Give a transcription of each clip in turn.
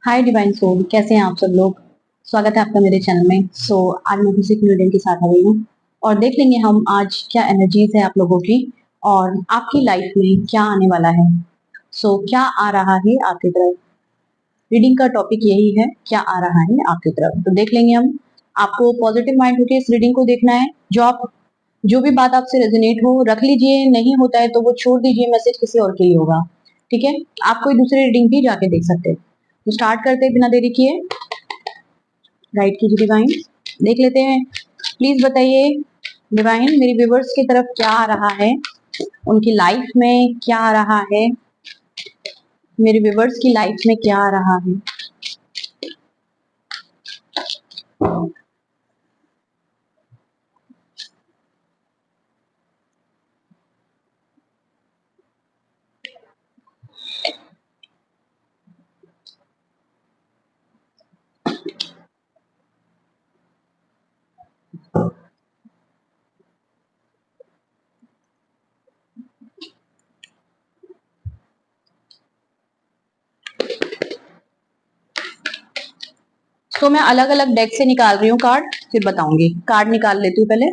हाय divine soul, कैसे हैं आप सब लोग। स्वागत है आपका मेरे चैनल में। आज मैं फिर से एक रीडिंग के साथ आ गई हूँ और देख लेंगे हम आज क्या एनर्जीज है आप लोगों की और आपकी लाइफ में क्या आने वाला है। क्या आ रहा है आपकी तरफ। रीडिंग का टॉपिक यही है, क्या आ रहा है आपकी तरफ। तो देख लेंगे हम। आपको पॉजिटिव माइंड होकर इस रीडिंग को देखना है। जो भी बात आपसे रेजोनेट हो रख लीजिए, नहीं होता है तो वो छोड़ दीजिए, मैसेज किसी और के लिए होगा। ठीक है, आप कोई दूसरी रीडिंग भी जाके देख सकते हैं। तो स्टार्ट करते हैं बिना देरी किए। गाइड कीजिए डिवाइन, देख लेते हैं। प्लीज बताइए डिवाइन, मेरी व्यूवर्स की तरफ क्या आ रहा है, उनकी लाइफ में क्या आ रहा है, मेरे व्यूवर्स की लाइफ में क्या आ रहा है। तो मैं अलग अलग डेक से निकाल रही हूँ कार्ड, फिर बताऊंगी। कार्ड निकाल लेती हूँ पहले।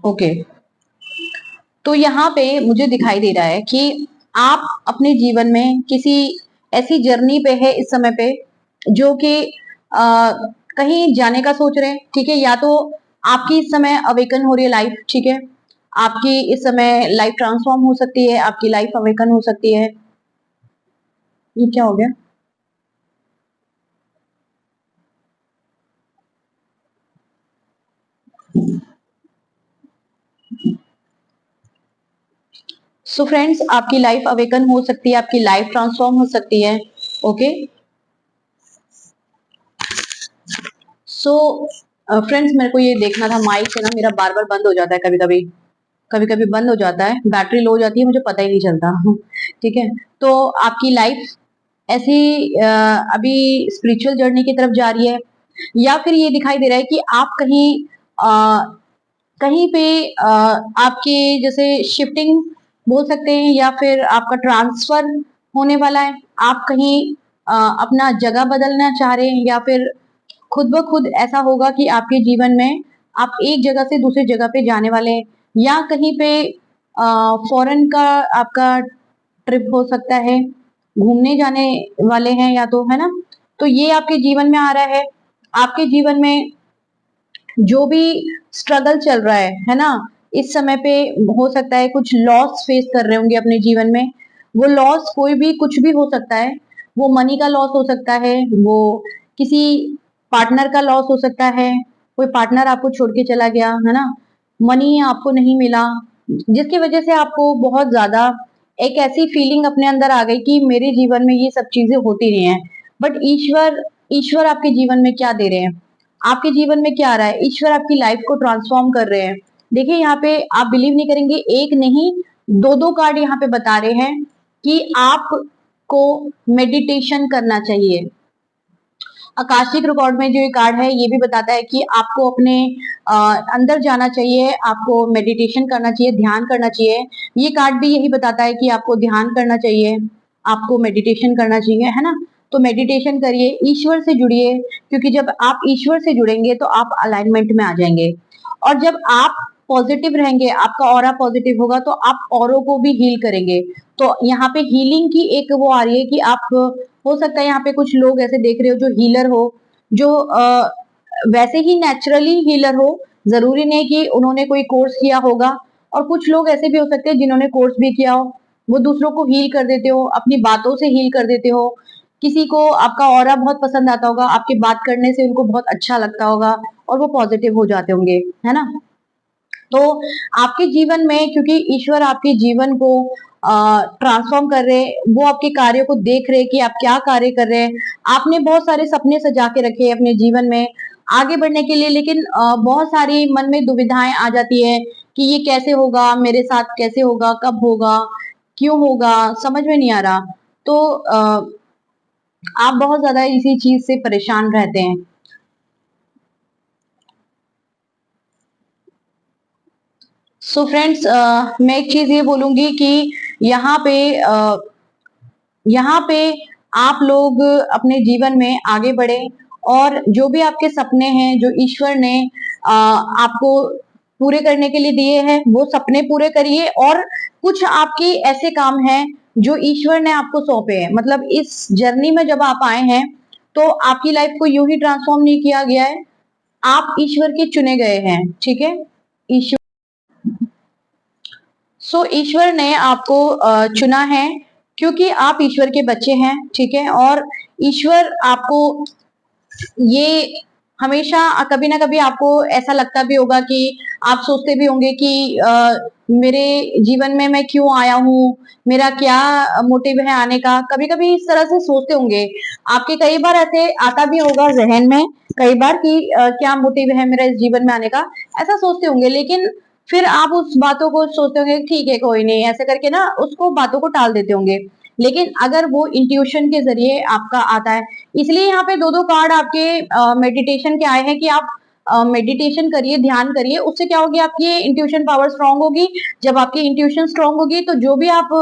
ओके, तो यहाँ पे मुझे दिखाई दे रहा है कि आप अपने जीवन में किसी ऐसी जर्नी पे है इस समय पे, जो कि कहीं जाने का सोच रहे हैं। ठीक है, या तो आपकी इस समय अवेकन हो रही है लाइफ। ठीक है, आपकी इस समय लाइफ ट्रांसफॉर्म हो सकती है, आपकी लाइफ अवेकन हो सकती है। ये क्या हो गया। सो फ्रेंड्स, आपकी लाइफ अवेकन हो सकती है, आपकी लाइफ ट्रांसफॉर्म हो सकती है। ओके, सो फ्रेंड्स, मेरे को ये देखना था। माइक से ना मेरा बार बार बंद हो जाता है, कभी कभी कभी कभी बंद हो जाता है, बैटरी लो हो जाती है, मुझे पता ही नहीं चलता। ठीक है, तो आपकी लाइफ ऐसी अभी स्पिरिचुअल जर्नी की तरफ जा रही है, या फिर ये दिखाई दे रहा है कि आप कहीं कहीं पे आपके जैसे शिफ्टिंग बोल सकते हैं, या फिर आपका ट्रांसफर होने वाला है। आप कहीं अपना जगह बदलना चाह रहे हैं, या फिर खुद ब खुद ऐसा होगा कि आपके जीवन में आप एक जगह से दूसरी जगह पे जाने वाले हैं, या कहीं पे फॉरेन का आपका ट्रिप हो सकता है, घूमने जाने वाले हैं या तो, है ना। तो ये आपके जीवन में आ रहा है। आपके जीवन में जो भी स्ट्रगल चल रहा है ना, इस समय पे हो सकता है कुछ लॉस फेस कर रहे होंगे अपने जीवन में। वो लॉस कोई भी कुछ भी हो सकता है। वो मनी का लॉस हो सकता है, वो किसी पार्टनर का लॉस हो सकता है। कोई पार्टनर आपको छोड़ के चला गया, है ना। मनी आपको नहीं मिला, जिसकी वजह से आपको बहुत ज्यादा एक ऐसी फीलिंग अपने अंदर आ गई कि मेरे जीवन में ये सब चीजें होती रही हैं। बट ईश्वर ईश्वर आपके जीवन में क्या दे रहे हैं, आपके जीवन में क्या आ रहा है। ईश्वर आपकी लाइफ को ट्रांसफॉर्म कर रहे हैं। देखिए, यहाँ पे आप बिलीव नहीं करेंगे, एक नहीं दो दो कार्ड यहाँ पे बता रहे हैं कि आपको मेडिटेशन करना चाहिए। आकाशिक रिकॉर्ड में जो ये कार्ड है, ये भी बताता है कि आपको अपने अंदर जाना चाहिए, आपको मेडिटेशन करना चाहिए, ध्यान करना चाहिए। ये कार्ड भी यही बताता है कि आपको ध्यान करना चाहिए, आपको मेडिटेशन करना चाहिए, है ना। तो मेडिटेशन करिए, ईश्वर से जुड़िए, क्योंकि जब आप ईश्वर से जुड़ेंगे तो आप अलाइनमेंट में आ जाएंगे। और जब आप पॉजिटिव रहेंगे, आपका ऑरा पॉजिटिव होगा, तो आप औरों को भी हील करेंगे। तो यहाँ पे हीलिंग की एक वो आ रही है कि आप, हो सकता है यहाँ पे कुछ लोग ऐसे देख रहे हो जो हीलर हो, जो वैसे ही नेचुरली हीलर हो। जरूरी नहीं कि उन्होंने कोई कोर्स किया होगा। और कुछ लोग ऐसे भी हो सकते हैं जिन्होंने कोर्स भी किया हो, वो दूसरों को हील कर देते हो, अपनी बातों से हील कर देते हो। किसी को आपका ऑरा बहुत पसंद आता होगा, आपकी बात करने से उनको बहुत अच्छा लगता होगा, और वो पॉजिटिव हो जाते होंगे, है ना। तो आपके जीवन में, क्योंकि ईश्वर आपके जीवन को ट्रांसफॉर्म कर रहे हैं, वो आपके कार्यों को देख रहे हैं कि आप क्या कार्य कर रहे हैं। आपने बहुत सारे सपने सजा के रखे हैं अपने जीवन में आगे बढ़ने के लिए, लेकिन बहुत सारी मन में दुविधाएं आ जाती है कि ये कैसे होगा, मेरे साथ कैसे होगा, कब होगा, क्यों होगा, समझ में नहीं आ रहा। तो आप बहुत ज्यादा इसी चीज से परेशान रहते हैं। सो फ्रेंड्स, मैं एक चीज ये बोलूंगी कि यहाँ पे यहाँ पे आप लोग अपने जीवन में आगे बढ़े और जो भी आपके सपने हैं जो ईश्वर ने आपको पूरे करने के लिए दिए हैं वो सपने पूरे करिए। और कुछ आपकी ऐसे काम हैं जो ईश्वर ने आपको सौंपे हैं, मतलब इस जर्नी में जब आप आए हैं तो आपकी लाइफ को यूं ही ट्रांसफॉर्म नहीं किया गया है, आप ईश्वर के चुने गए हैं। ठीक है, ईश्वर ईश्वर ने आपको चुना है क्योंकि आप ईश्वर के बच्चे हैं। ठीक है, और ईश्वर आपको ये हमेशा कभी ना कभी आपको ऐसा लगता भी होगा कि आप सोचते भी होंगे कि मेरे जीवन में मैं क्यों आया हूँ, मेरा क्या मोटिव है आने का। कभी कभी इस तरह से सोचते होंगे आपके, कई बार ऐसे आता भी होगा जहन में कई बार कि क्या मोटिव है मेरा इस जीवन में आने का, ऐसा सोचते होंगे। लेकिन फिर आप उस बातों को सोचते होंगे ठीक है कोई नहीं, ऐसे करके ना उसको बातों को टाल देते होंगे। लेकिन अगर वो इंट्यूशन के जरिए आपका आता है, इसलिए यहाँ पे दो दो कार्ड आपके मेडिटेशन के आए हैं कि आप मेडिटेशन करिए, ध्यान करिए, उससे क्या होगी आपकी इंट्यूशन पावर स्ट्रांग होगी। जब आपकी इंट्यूशन स्ट्रांग होगी तो जो भी आप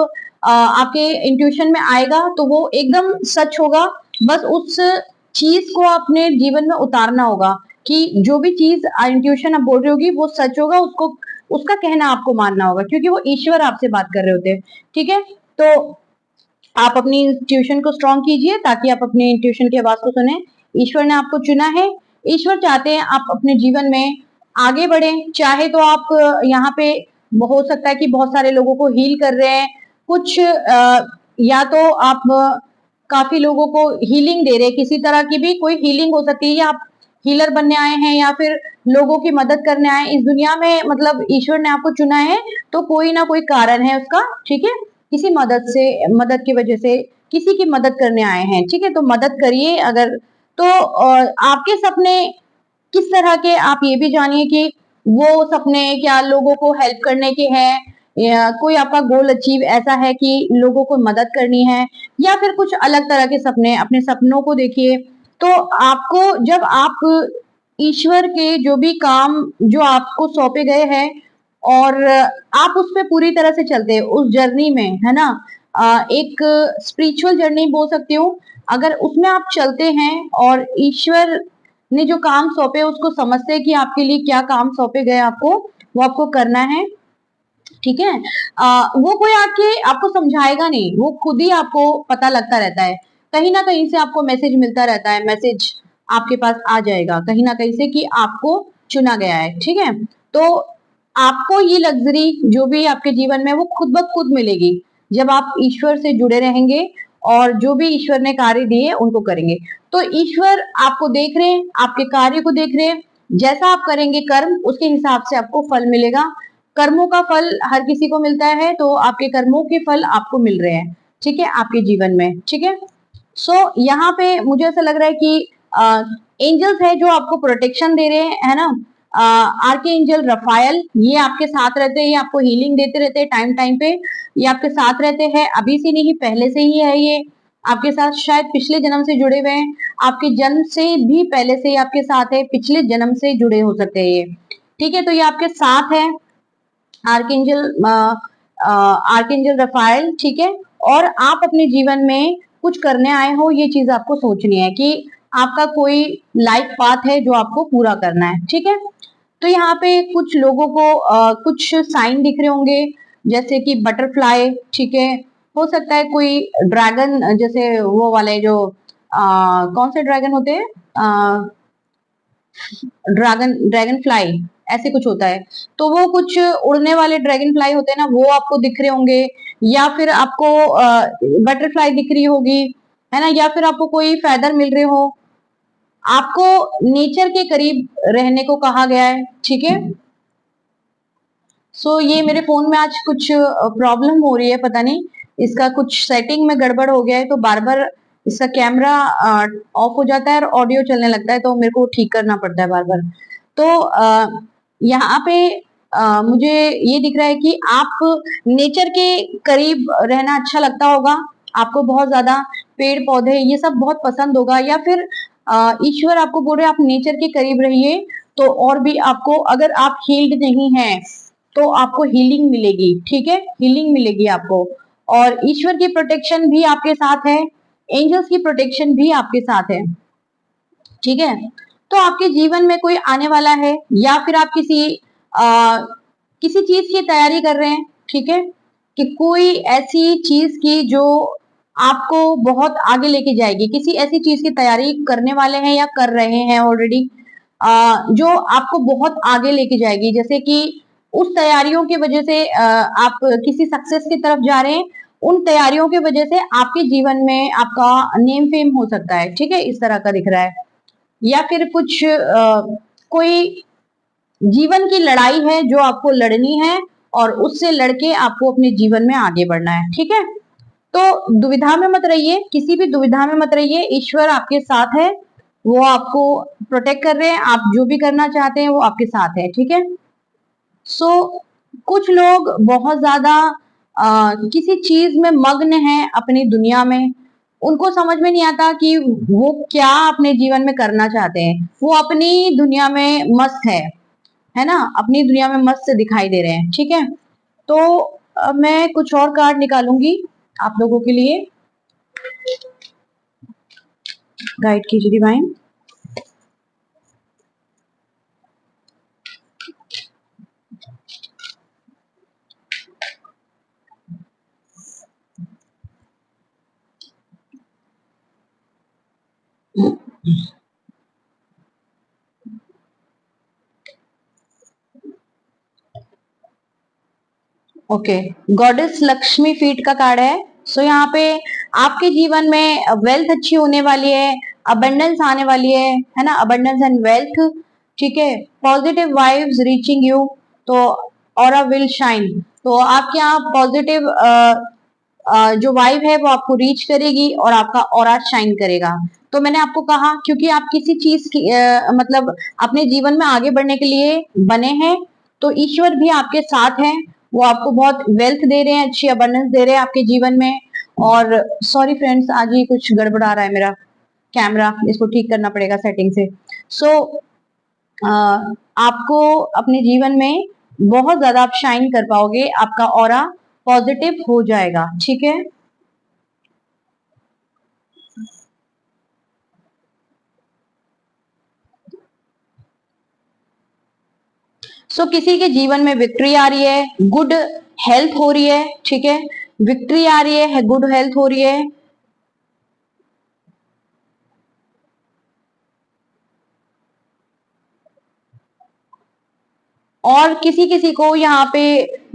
आपके इंट्यूशन में आएगा तो वो एकदम सच होगा। बस उस चीज को अपने जीवन में उतारना होगा कि जो भी चीज इंट्यूशन आप बोल रही होगी वो सच होगा, उसको उसका कहना आपको मानना होगा क्योंकि वो ईश्वर आपसे बात कर रहे होते हैं। ठीक है, तो आप अपनी इंट्यूशन को स्ट्रॉन्ग कीजिए ताकि आप अपनी इंट्यूशन की आवाज को सुने। ईश्वर ने आपको चुना है, ईश्वर चाहते हैं आप अपने जीवन में आगे बढ़े। चाहे तो आप यहाँ पे हो सकता है कि बहुत सारे लोगों को हील कर रहे हैं, कुछ या तो आप काफी लोगों को हीलिंग दे रहे हैं, किसी तरह की भी कोई हीलिंग हो सकती है, या आप हीलर बनने आए हैं या फिर लोगों की मदद करने आए इस दुनिया में। मतलब ईश्वर ने आपको चुना है तो कोई ना कोई कारण है उसका। ठीक है, किसी मदद की वजह से किसी की मदद करने आए हैं। ठीक है, तो मदद करिए। अगर तो आपके सपने किस तरह के, आप ये भी जानिए कि वो सपने क्या लोगों को हेल्प करने के हैं, या कोई आपका गोल अचीव ऐसा है कि लोगों को मदद करनी है, या फिर कुछ अलग तरह के सपने। अपने सपनों को देखिए। तो आपको जब आप ईश्वर के जो भी काम जो आपको सौंपे गए हैं और आप उस पे पूरी तरह से चलते हैं उस जर्नी में, है ना, एक स्पिरिचुअल जर्नी बोल सकती हूँ, अगर उसमें आप चलते हैं और ईश्वर ने जो काम सौंपे उसको समझते हैं कि आपके लिए क्या काम सौंपे गए आपको, वो आपको करना है। ठीक है, वो कोई आके आपको समझाएगा नहीं, वो खुद ही आपको पता लगता रहता है। कहीं ना कहीं से आपको मैसेज मिलता रहता है, मैसेज आपके पास आ जाएगा कहीं ना कहीं से कि आपको चुना गया है। ठीक है, तो आपको ये लग्जरी जो भी आपके जीवन में वो खुद ब खुद मिलेगी जब आप ईश्वर से जुड़े रहेंगे और जो भी ईश्वर ने कार्य दिए उनको करेंगे। तो ईश्वर आपको देख रहे हैं, आपके कार्य को देख रहे हैं। जैसा आप करेंगे कर्म, उसके हिसाब से आपको फल मिलेगा। कर्मों का फल हर किसी को मिलता है, तो आपके कर्मों के फल आपको मिल रहे हैं। ठीक है, आपके जीवन में। ठीक है, यहाँ पे मुझे ऐसा लग रहा है कि एंजल्स है जो आपको प्रोटेक्शन दे रहे हैं, है ना। आर्के एंजल रफायल ये आपके साथ रहते हैं, ये आपको हीलिंग देते रहते हैं टाइम टाइम पे। ये आपके साथ रहते हैं, अभी से नहीं पहले से ही है ये आपके साथ, शायद पिछले जन्म से जुड़े हुए हैं, आपके जन्म से भी पहले से ही आपके साथ है, पिछले जन्म से जुड़े हो सकते हैं ये। ठीक है, तो ये आपके साथ है आर्केंजल आर्केंजल रफायल। ठीक है, और आप अपने जीवन में कुछ करने आए हो, ये चीज आपको सोचनी है कि आपका कोई लाइफ पाथ है जो आपको पूरा करना है। ठीक है, तो यहाँ पे कुछ लोगों को कुछ साइन दिख रहे होंगे जैसे कि बटरफ्लाई। ठीक है, हो सकता है कोई ड्रैगन, जैसे वो वाले जो कौन से ड्रैगन होते हैं, ड्रैगन फ्लाई ऐसे कुछ होता है, तो वो कुछ उड़ने वाले ड्रैगन फ्लाई होते हैं ना, वो आपको दिख रहे होंगे, या फिर आपको बटरफ्लाई दिख रही होगी, है ना, या फिर आपको कोई फेदर मिल रहे हो। आपको नेचर के करीब रहने को कहा गया है। ठीक है, ये मेरे फोन में आज कुछ प्रॉब्लम हो रही है, पता नहीं इसका कुछ सेटिंग में गड़बड़ हो गया है, तो बार बार इसका कैमरा ऑफ हो जाता है और ऑडियो चलने लगता है, तो मेरे को ठीक करना पड़ता है बार बार। तो यहाँ पे मुझे ये दिख रहा है कि आप नेचर के करीब रहना अच्छा लगता होगा, आपको बहुत ज्यादा पेड़ पौधे ये सब बहुत पसंद होगा, या फिर ईश्वर आपको बोल रहे हैं आप नेचर के करीब रहिए। तो और भी आपको, अगर आप हील्ड नहीं है तो आपको हीलिंग मिलेगी, ठीक है, हीलिंग मिलेगी आपको। और ईश्वर की प्रोटेक्शन भी आपके साथ है, एंजल्स की प्रोटेक्शन भी आपके साथ है, ठीक है। तो आपके जीवन में कोई आने वाला है, या फिर आप किसी चीज की तैयारी कर रहे हैं, ठीक है, कि कोई ऐसी चीज की जो आपको बहुत आगे लेके जाएगी, किसी ऐसी चीज की तैयारी करने वाले हैं या कर रहे हैं ऑलरेडी, जो आपको बहुत आगे लेके जाएगी। जैसे कि उस तैयारियों की वजह से आप किसी सक्सेस की तरफ जा रहे हैं, उन तैयारियों की वजह से आपके जीवन में आपका नेम फेम हो सकता है, ठीक है, इस तरह का दिख रहा है। या फिर कुछ कोई जीवन की लड़ाई है जो आपको लड़नी है, और उससे लड़के आपको अपने जीवन में आगे बढ़ना है, ठीक है। तो दुविधा में मत रहिए, किसी भी दुविधा में मत रहिए, ईश्वर आपके साथ है, वो आपको प्रोटेक्ट कर रहे हैं, आप जो भी करना चाहते हैं वो आपके साथ है, ठीक है। सो कुछ लोग बहुत ज्यादा किसी चीज में मग्न हैं अपनी दुनिया में, उनको समझ में नहीं आता कि वो क्या अपने जीवन में करना चाहते हैं, वो अपनी दुनिया में मस्त है ना, अपनी दुनिया में मस्त दिखाई दे रहे हैं, ठीक है। तो मैं कुछ और कार्ड निकालूंगी आप लोगों के लिए, गाइड कीजिए divine. Okay, goddess Lakshmi feet का कार्ड है। सो यहाँ पे आपके जीवन में वेल्थ अच्छी होने वाली है, अबंडेंस आने वाली है ना, अबंडेंस एंड वेल्थ, ठीक है। पॉजिटिव वाइब्स रीचिंग यू, तो ऑरा विल शाइन, तो आपके यहाँ पॉजिटिव जो वाइब है वो आपको रीच करेगी और आपका ऑरा शाइन करेगा। तो मैंने आपको कहा, क्योंकि आप किसी चीज की मतलब अपने जीवन में आगे बढ़ने के लिए बने हैं, तो ईश्वर भी आपके साथ हैं, वो आपको बहुत वेल्थ दे रहे हैं, अच्छी अबंडेंस दे रहे हैं आपके जीवन में। और सॉरी फ्रेंड्स, आज ये कुछ गड़बड़ा रहा है मेरा कैमरा, इसको ठीक करना पड़ेगा सेटिंग से। सो आपको अपने जीवन में बहुत ज्यादा आप शाइन कर पाओगे, आपका ऑरा पॉजिटिव हो जाएगा, ठीक है। किसी के जीवन में विक्ट्री आ रही है, गुड हेल्थ हो रही है, ठीक है, विक्ट्री आ रही है, गुड हेल्थ हो रही है। और किसी किसी को यहाँ पे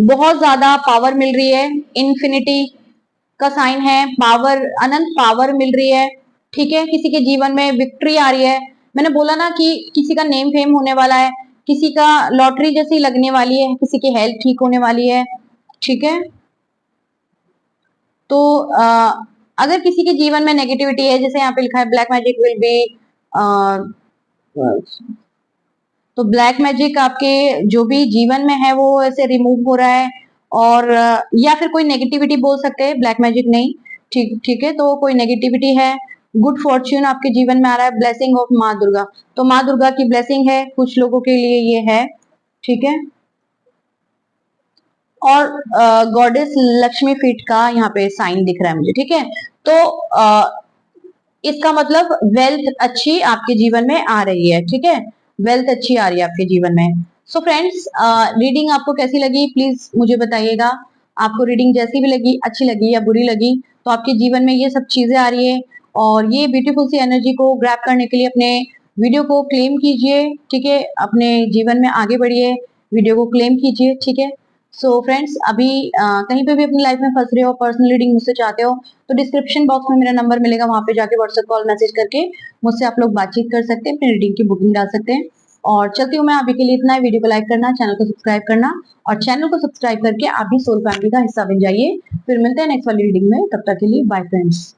बहुत ज्यादा पावर मिल रही है, इन्फिनिटी का साइन है, पावर, अनंत पावर मिल रही है, ठीक है। किसी के जीवन में विक्ट्री आ रही है, मैंने बोला ना कि किसी का नेम फेम होने वाला है, किसी का लॉटरी जैसी लगने वाली है, किसी की हेल्थ ठीक होने वाली है, ठीक है। तो अगर किसी के जीवन में नेगेटिविटी है, जैसे यहाँ पे लिखा है ब्लैक मैजिक विल बी, तो ब्लैक मैजिक आपके जो भी जीवन में है वो ऐसे रिमूव हो रहा है, और या फिर कोई नेगेटिविटी बोल सकते हैं, ब्लैक मैजिक नहीं, ठीक ठीक है। तो कोई नेगेटिविटी है, गुड फॉर्च्यून आपके जीवन में आ रहा है, ब्लेसिंग ऑफ माँ दुर्गा, तो माँ दुर्गा की ब्लेसिंग है कुछ लोगों के लिए ये है, ठीक है। और गॉडेस लक्ष्मी फीट का यहाँ पे साइन दिख रहा है मुझे, ठीक है। तो इसका मतलब वेल्थ अच्छी आपके जीवन में आ रही है, ठीक है, वेल्थ अच्छी आ रही है आपके जीवन में। सो फ्रेंड्स, रीडिंग आपको कैसी लगी प्लीज मुझे बताइएगा। आपको रीडिंग जैसी भी लगी, अच्छी लगी या बुरी लगी, तो आपके जीवन में ये सब चीजें आ रही है, और ये ब्यूटीफुल सी एनर्जी को ग्रैब करने के लिए अपने वीडियो को क्लेम कीजिए, ठीक है, अपने जीवन में आगे बढ़िए, वीडियो को क्लेम कीजिए, ठीक है। सो फ्रेंड्स, अभी कहीं पे भी अपनी लाइफ में फंस रहे हो, पर्सनल रीडिंग मुझसे चाहते हो, तो डिस्क्रिप्शन बॉक्स में मेरा नंबर मिलेगा, वहां पे जाके व्हाट्सएप कॉल मैसेज करके मुझसे आप लोग बातचीत कर सकते हैं, अपनी रीडिंग की बुकिंग डाल सकते हैं। और चलती हूँ मैं, अभी के लिए इतना है। वीडियो को लाइक करना, चैनल को सब्सक्राइब करना, और चैनल को सब्सक्राइब करके आप भी सोल फैमिली का हिस्सा बन जाइए। फिर मिलते हैं नेक्स्ट वाली रीडिंग में, तब तक के लिए बाय फ्रेंड्स।